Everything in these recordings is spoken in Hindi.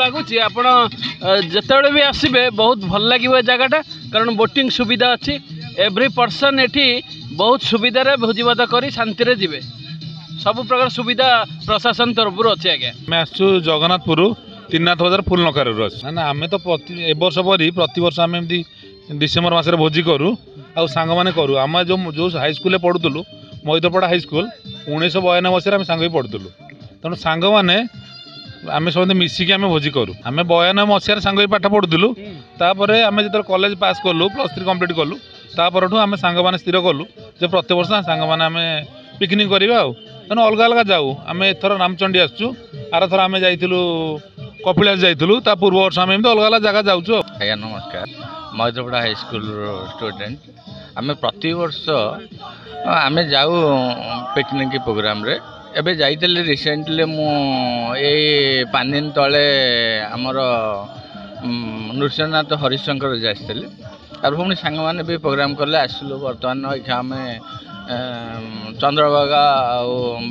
लगुच आपण जिते भी आसबे बहुत भल लगे जगटा कारण बोटिंग सुविधा अच्छी एव्री पर्सन एटी बहुत सुविधा भोजी भात कर शांति जीवे सब प्रकार सुविधा प्रशासन तरफ अच्छे आज्ञा मैं आसु जगन्नाथपुर त्रिनाथ बजार फुल नकार ना आम तो ए वर्ष परी प्रत वर्ष आम एमती डिसेम्बर मसरे भोजी करूँ आउ सांग मैंने करूँ आम जो हाईस्कल पढ़ुलु मैदरपड़ा हाईस्कल 1992 मसीह आम सांग पढ़ुलु तेणु सांग मैंने आम सब मिसिकी आम भोजी करूँ आम 92 मसीह सांग पाठ पढ़ुलु तापर आम जो कॉलेज पास कलु +3 कंप्लीट कलु तापर आम सांग मैंने स्थिर कलु जे प्रत्येक वर्ष सांग मैंने आम पिकनिक करवा तेणु अलग अलग जाऊ आम एथर रामचंडी आसचु आर थर आम जाइलु कपिलास जाइलु ता पूर्व वर्ष आम अलग अलग जगह जाऊँ। आज्ञा नमस्कार मैदरपड़ा हाईस्कल स्टूडेंट आम प्रति वर्ष आम जाऊ पिकनिक प्रोग्राम रे एबे जाइतले रिसेंटली मु ए 5 दिन तले आमर नृसिंहनाथ हरिशंकर जाइतले आर पुणी सांग मैंने भी प्रोग्राम कले आसलु बर्तमान आम चंद्रभागा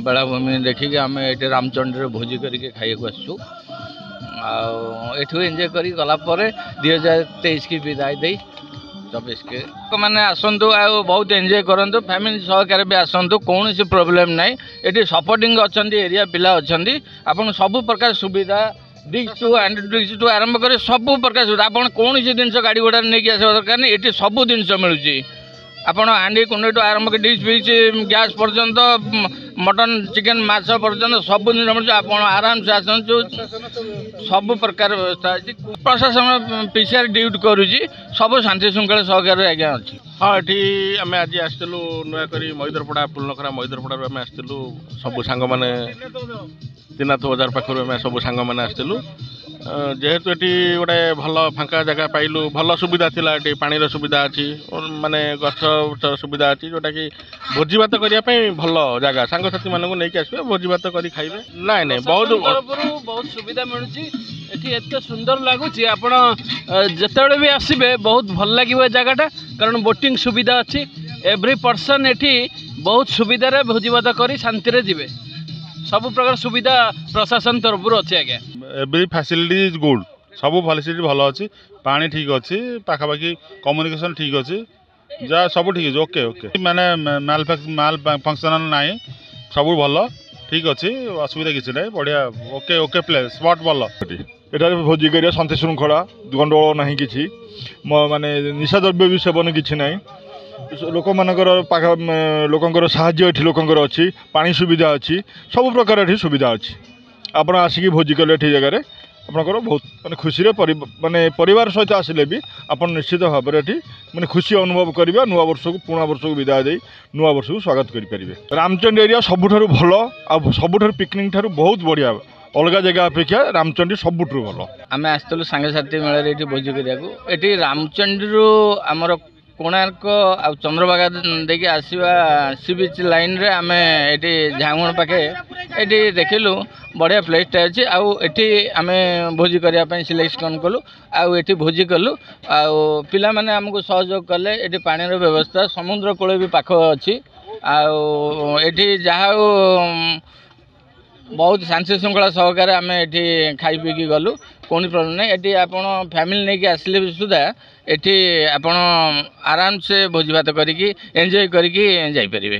बेलाभूमि देखिक आम ये रामचंडी भोजी करके खाइक आसु आठू एंजय कर गलापर 2023 की विदाय दे 24 के मैंने आसतु आ बहुत एंजय करूँ फैमिली सहकार भी आसतु कौन सी प्रोब्लेम ना ये सपोर्टिंग अच्छा एरिया पिला अच्छा आपन सब प्रकार सुविधा डिक्स टू डिक्स टू आरंभ कर सब प्रकार सुविधा आप कौन सी जिन गाड़ी घोड़ा नहीं आसा दरकार नहीं ये सब जिन मिलूँ आपण हांडी कुंडे टू आरंभ कर डिश फिश गैस पर्यंत मटन चिकेन माछ पर्यंत सब जिन मिलूँ आप आराम से आसतु सब प्रकार व्यवस्था अच्छी प्रशासन पीसीआर ड्यूटी करुँची सब शांति श्रृंखला सहकार आज्ञा अच्छी। हाँ ये आम आज आसलु नयाकरी मैदरपड़ा पुलनखरा मैदरपड़ा आम आसलु सब सांग मैंने त्रिनाथ बजार पाखर आम सब सांग मैंने आसलु जेहेतु ये गोटे भल फांका जगह पाइलु भल सुविधा थिला ये पानी सुविधा अच्छी माने गछ सुविधा अच्छी जोटा कि भोजी भात करने भल जगह सांग साथी मानक नहीं आसबे भोजी भात कर खाइबे नाई नाई बहुत सुविधा मिलूँ एत सुंदर लगुच आपण जिते भी आसबे बहुत भल लगे जगटा कारण बोटिंग सुविधा अच्छी एव्री पर्सन एटी बहुत सुविधा भोजी भात कर शांति जीवे सब प्रकार सुविधा प्रशासन तरफ अच्छे आज्ञा एवरी फैसिलिटी इज गुड सब फैसिलिटी भल अच्छी पानी ठीक अच्छी पाखापाखि कम्युनिकेशन ठीक अच्छी जा सब ठीक अच्छे ओके ओके माने माल फंक्शनल ना सब भल ठीक अच्छी असुविधा किसी ना बढ़िया ओके ओके प्लेस स्पॉट भल एठार भोजी करिया शांति श्रृंखला गंडगोल ना कि माने निशा द्रव्य भी सेवन किसी ना लोक मानकर लोकंर साहाय्य ये लोकंर अच्छी पानी सुविधा अच्छी सब प्रकार ये सुविधा अच्छी आप आसिक भोजी कले ये जगह आपंकर बहुत माने खुशी माने परिवार सहित आसिले भी आप निश्चित भाव में माने खुशी अनुभव करेंगे नुआ वर्ष को पुणा वर्ष को विदाय दे नुआ वर्ष को स्वागत करेंगे। रामचंडी एरिया सबुठ भल आ पिकनिक ठार बहुत बढ़िया अलग जगह अपेक्षा रामचंडी सबुठ भल आम आसलु सांगसाथी मेल ये भोजी करा रामचंडी आमर कोणार्क आ चंद्रभागा देखिए आसवा सी बीच लाइन रे आम ये झांगुण पाखे ये देखिलु बढ़िया प्लेसटा अच्छी आठी आम भोजी करने सिलेक्शन कलु आठी भोजी कलु पिला माने आमको सहयोग कले ये पानी व्यवस्था समुद्र कूल भी पाख अच्छी आठी जहाँ बहुत शांति श्रृंखला सहकार आम ये खाई पीकी गलु कौन प्रोब्लेम नहीं ये आप फैमिली नहीं आसले भी सुधा ये आप आराम से भोजी भात करिकी एंजॉय करिकी जाई परिबे।